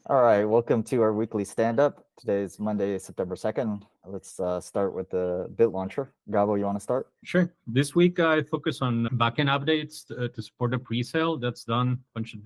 All right, welcome to our weekly stand-up. Today is Monday, September 2nd. Let's start with the Bitlauncher. Gabo, you want to start? Sure. This week I focus on backend updates to support the pre-sale. That's done. Bunch of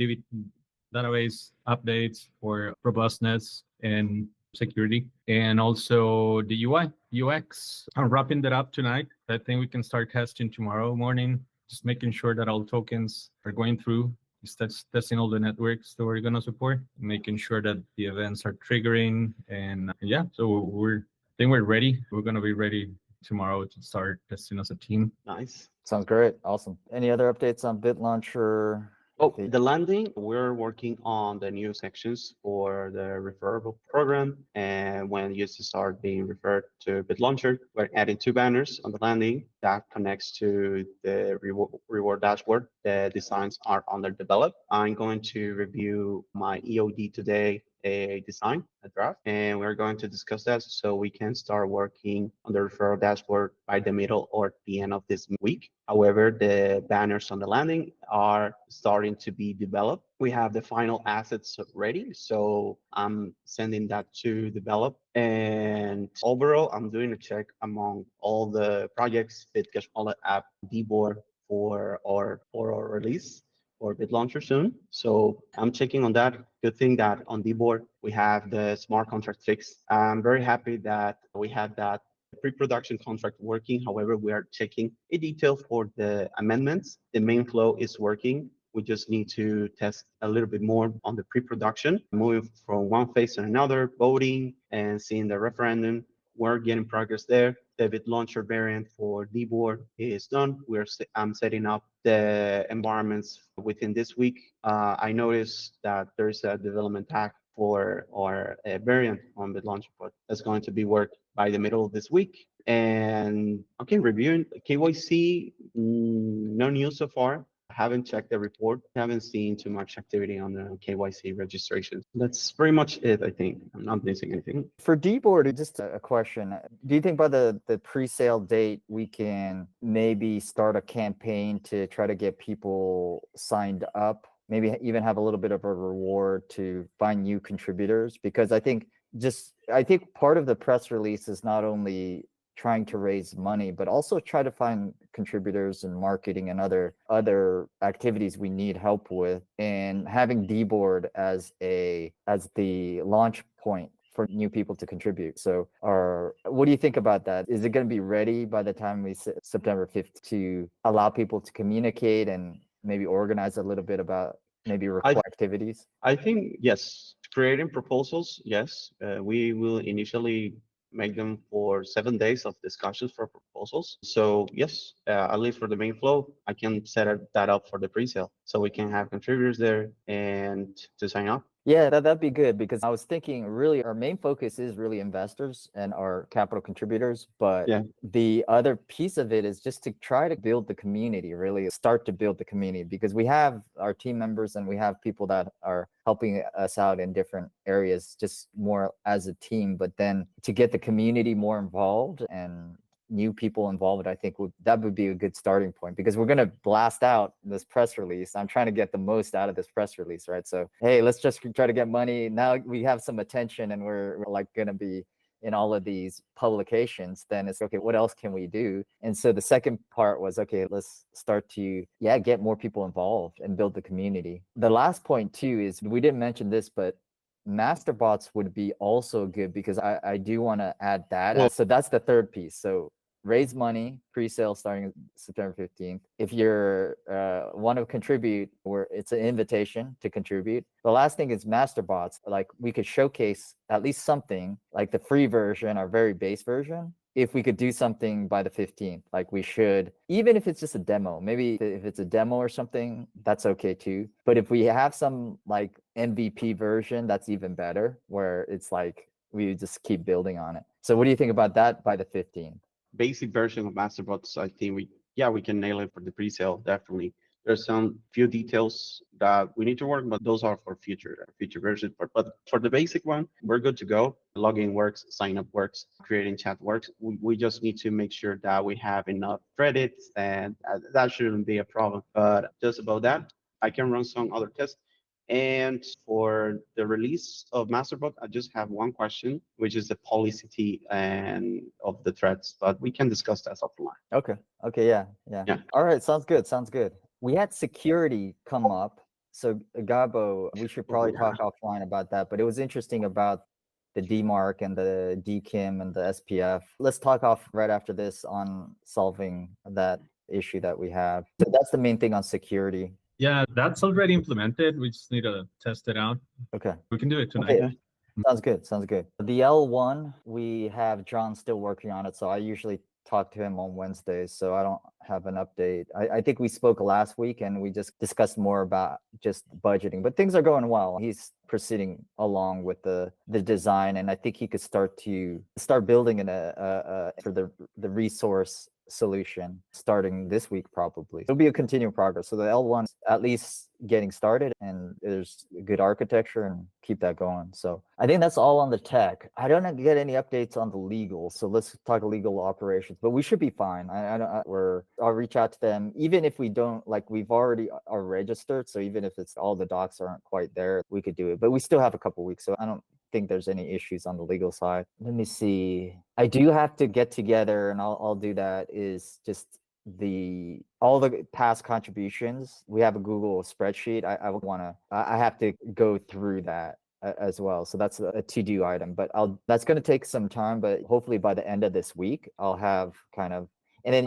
database updates for robustness and security, and also the UI, UX. I'm wrapping that up tonight. I think we can start testing tomorrow morning. Just making sure that all tokens are going through. Just testing all the networks that we're gonna support, making sure that the events are triggering, and yeah. So I think we're ready. We're gonna be ready tomorrow to start testing as a team. Nice. Sounds great. Awesome. Any other updates on Bitlauncher? Oh, the landing, we're working on the new sections for the referral program. And when users are being referred to Bitlauncher, we're adding two banners on the landing that connects to the reward dashboard. The designs are under develop. I'm going to review my EOD today, a design, a draft, and we're going to discuss that so we can start working on the referral dashboard by the middle or the end of this week. However, the banners on the landing are starting to be developed. We have the final assets ready, so I'm sending that to develop. And overall, I'm doing a check among all the projects, Bitcash Wallet app, Dboard for our release or Bitlauncher soon. So I'm checking on that. Good thing that on Dboard we have the smart contract fixed. I'm very happy that we had that pre-production contract working. However, we are checking a detail for the amendments. The main flow is working. We just need to test a little bit more on the pre-production, moving from one phase to another, voting and seeing the referendum. We're getting progress there. The Bitlauncher variant for Dboard is done. I'm setting up the environments within this week. I noticed that there's a development pack for our variant on Bitlauncher, but that's going to be worked by the middle of this week. And okay, reviewing KYC, no news so far. I haven't checked the report. Haven't seen too much activity on the KYC registration. That's pretty much it, I think. I'm not missing anything. For Dboard, just a question. Do you think by the pre-sale date, we can maybe start a campaign to try to get people signed up? Maybe even have a little bit of a reward to find new contributors? Because I think part of the press release is not only trying to raise money, but also try to find contributors and marketing and other activities we need help with, and having Dboard as the launch point for new people to contribute. So what do you think about that? Is it going to be ready by the time September 5th to allow people to communicate and maybe organize a little bit about maybe record activities? I think yes. Creating proposals, yes. We will initially make them for 7 days of discussions for proposals. So yes, at least for the main flow, I can that up for the pre-sale, so we can have contributors there and to sign up. Yeah, that'd be good, because I was thinking really our main focus is really investors and our capital contributors. But Yeah. the other piece of it is just to try to build the community, really start to build the community, because we have our team members and we have people that are helping us out in different areas, just more as a team. But then to get the community more involved and new people involved, I think that would be a good starting point, because we're going to blast out this press release. I'm trying to get the most out of this press release, right? So, hey, let's just try to get money. Now we have some attention and we're like going to be in all of these publications. Then it's okay, what else can we do? And so the second part was, okay, let's start to get more people involved and build the community. The last point too is, we didn't mention this, but masterbots would be also good, because I do want to add that. Well, So that's the third piece. So raise money, pre-sale starting September 15th. If you're want to contribute, or it's an invitation to contribute. The last thing is masterbots. Like, we could showcase at least something, like the free version, our very base version. If we could do something by the 15th, like we should, even if it's just a demo, maybe if it's a demo or something, that's okay too. But if we have some like MVP version, that's even better, where it's like we just keep building on it. So what do you think about that by the 15th? basic version of masterbots, I think we can nail it for the pre-sale, definitely. There's some few details that we need to work, but those are for future versions. But for the basic one, we're good to go. Login works, sign up works, creating chat works. We just need to make sure that we have enough credits, and that shouldn't be a problem. But just about that, I can run some other tests. And for the release of Masterbook, I just have one question, which is the policy and of the threads, but we can discuss that offline. Okay. Okay. Yeah. Yeah. Yeah. All right. Sounds good. Sounds good. We had security come up. So Gabo, we should probably talk offline about that. But it was interesting about the DMARC and the DKIM and the SPF. Let's talk off right after this on solving that issue that we have. So that's the main thing on security. Yeah, that's already implemented. We just need to test it out. Okay. We can do it tonight. Okay. Sounds good. Sounds good. The L1, we have John still working on it. So I usually talk to him on Wednesdays. So I don't have an update. I think we spoke last week and we just discussed more about just budgeting, but things are going well. He's proceeding along with the design, and I think he could start building for the resource solution starting this week probably. It'll be a continual progress. So the L1 at least getting started, and there's good architecture, and keep that going. So I think that's all on the tech. I don't get any updates on the legal, so let's talk legal operations. But we should be fine. I'll reach out to them, even if we don't, like, we've already are registered. So even if it's all the docs aren't quite there, we could do it. But we still have a couple weeks, so I don't think there's any issues on the legal side. Let me see. I do have to get together, and I'll do that. Is just all the past contributions. We have a Google spreadsheet. I have to go through that as well. So that's a to-do item. But that's going to take some time. But hopefully by the end of this week, I'll have kind of. And then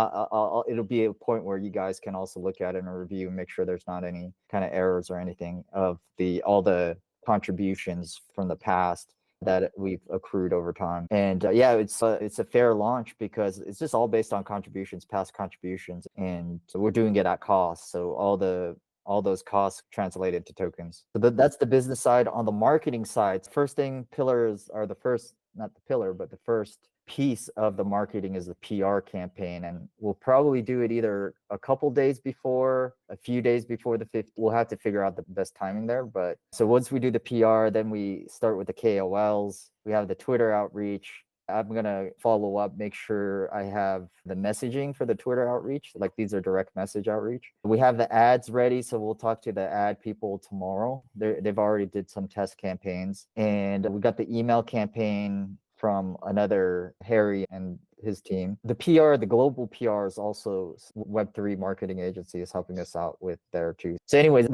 it'll be a point where you guys can also look at it and review and make sure there's not any kind of errors or anything of all the contributions from the past that we've accrued over time. And yeah, it's a fair launch because it's just all based on contributions, past contributions, and we're doing it at cost. So all those costs translated to tokens. So that's the business side. On the marketing side, first thing, pillars are the first, not the pillar, but the first piece of the marketing is the PR campaign, and we'll probably do it either a couple days before, a few days before the 5th. We'll have to figure out the best timing there. But so once we do the PR, then we start with the KOLs. We have the Twitter outreach. I'm going to follow up, make sure I have the messaging for the Twitter outreach. Like, these are direct message outreach. We have the ads ready. So we'll talk to the ad people tomorrow. They've already did some test campaigns, and we got the email campaign from another Harry and his team. The PR, the global PR, is also Web3 marketing agency is helping us out with there too. So anyways,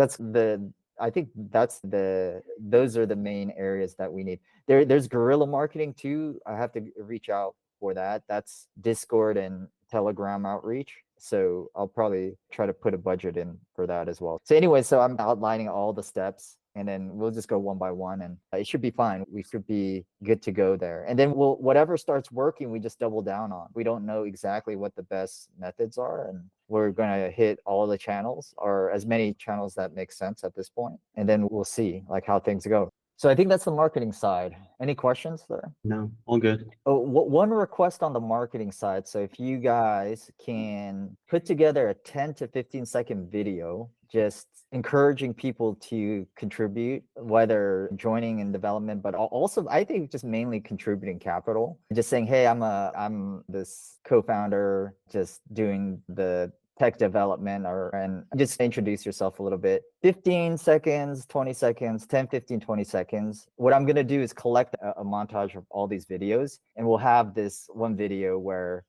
I think those are the main areas that we need. There's guerrilla marketing too. I have to reach out for that. That's Discord and Telegram outreach. So I'll probably try to put a budget in for that as well. So anyway, so I'm outlining all the steps, and then we'll just go one by one, and it should be fine. We should be good to go there. And then whatever starts working, we just double down on. We don't know exactly what the best methods are, and we're going to hit all the channels, or as many channels that make sense at this point. And then we'll see like how things go. So I think that's the marketing side. Any questions there? No, all good. Oh, one request on the marketing side. So if you guys can put together a 10 to 15-second video, just encouraging people to contribute, whether joining in development, but also I think just mainly contributing capital. Just saying, hey, I'm this co-founder, just doing the tech development, and just introduce yourself a little bit. 15 seconds, 20 seconds, 10, 15, 20 seconds. What I'm going to do is collect a montage of all these videos, and we'll have this one video where,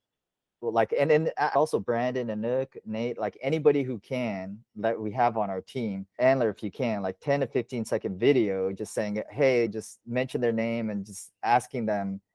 like, and then also Brandon, Anouk, Nate, like anybody who can that we have on our team, Andler, if you can, like 10 to 15-second video, just saying, hey, just mention their name and just asking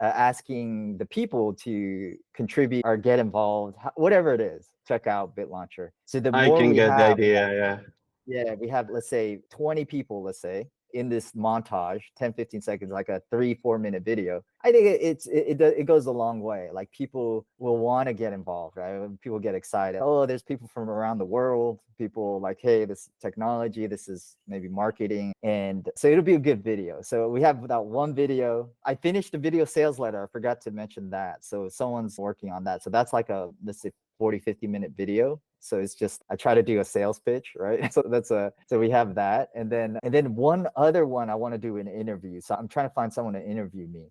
the people to contribute or get involved, whatever it is. Check out Bitlauncher. So the I more can we get the have, idea. yeah, we have, let's say 20 people, let's say, in this montage, 10, 15 seconds, like a 3-4 minute video. I think it goes a long way. Like, people will want to get involved, right? People get excited. Oh, there's people from around the world. People like, hey, this technology, this is maybe marketing. And so it'll be a good video. So we have that one video. I finished the video sales letter. I forgot to mention that. So someone's working on that. So that's like let's say 40-50 minute video. So it's just, I try to do a sales pitch, right? So we have that. And then one other one, I want to do an interview. So I'm trying to find someone to interview me.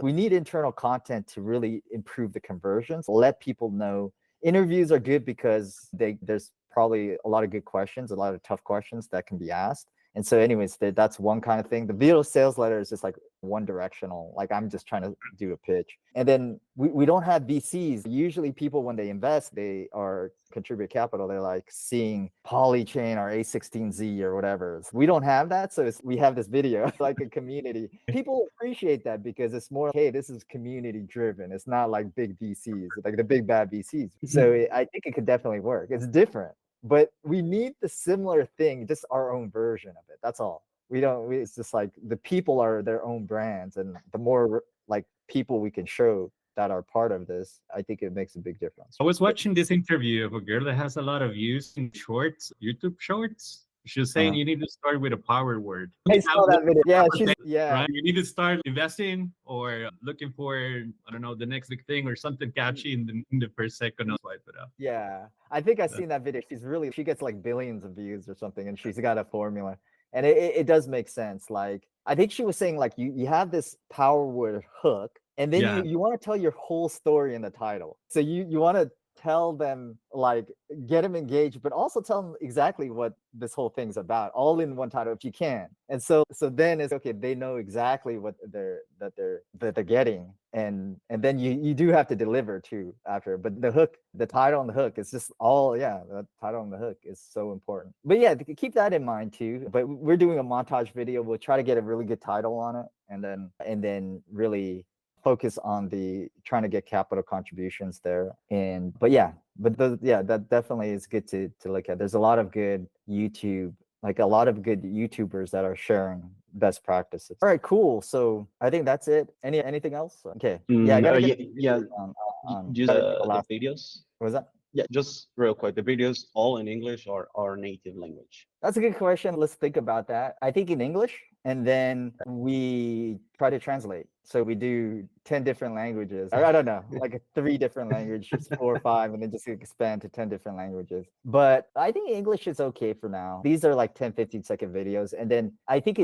We need internal content to really improve the conversions. Let people know. Interviews are good because there's probably a lot of good questions, a lot of tough questions that can be asked. And so anyways, that's one kind of thing. The video sales letter is just like one directional. Like I'm just trying to do a pitch. And then we don't have VCs. Usually people, when they invest, they are contribute capital. They're like seeing Polychain or A16Z or whatever. We don't have that. So we have this video, like a community. People appreciate that because it's more, hey, this is community driven. It's not like big VCs, like the big bad VCs. So I think it could definitely work. It's different, but we need the similar thing, just our own version of it. That's all. It's just like the people are their own brands, and the more like people we can show that are part of this, I think it makes a big difference. I was watching this interview of a girl that has a lot of views in shorts, YouTube shorts. She was saying you need to start with a power word. I saw that video. Yeah, Right? You need to start investing or looking for, I don't know, the next big thing or something catchy in the first second. I'll swipe it up. Yeah, I think I've seen that video. She gets like billions of views or something, and she's got a formula, and it does make sense. Like I think she was saying like you have this power word hook, and then you want to tell your whole story in the title. So you want to tell them, like, get them engaged, but also tell them exactly what this whole thing's about, all in one title if you can. And so then it's okay, they know exactly what they're getting, and then you do have to deliver too after. But the hook, the title and the hook, is just all, the title and the hook is so important. But yeah, keep that in mind too. But we're doing a montage video. We'll try to get a really good title on it, and then really focus on trying to get capital contributions there. That definitely is good to look at. There's a lot of good YouTubers that are sharing best practices. All right, cool. So I think that's it. Anything else? Okay. I gotta get on Just the videos. What was that? Yeah, just real quick. The videos all in English or our native language? That's a good question. Let's think about that. I think in English, and then we try to translate. So we do 10 different languages. I don't know, like 3 different languages, 4 or 5, and then just expand to 10 different languages. But I think English is okay for now. These are like 10, 15-second videos. And then I think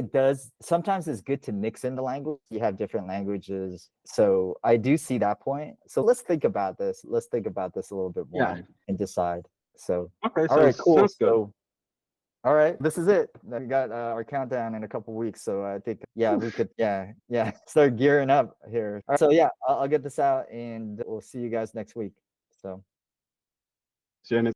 sometimes it's good to mix in the language. You have different languages. So I do see that point. So let's think about this. Let's think about this a little bit more and decide. So, okay. All right, cool. Sounds good. So, all right, this is it. We got our countdown in a couple weeks, so I think we could start gearing up here. All right, so I'll get this out, and we'll see you guys next week. So. See you next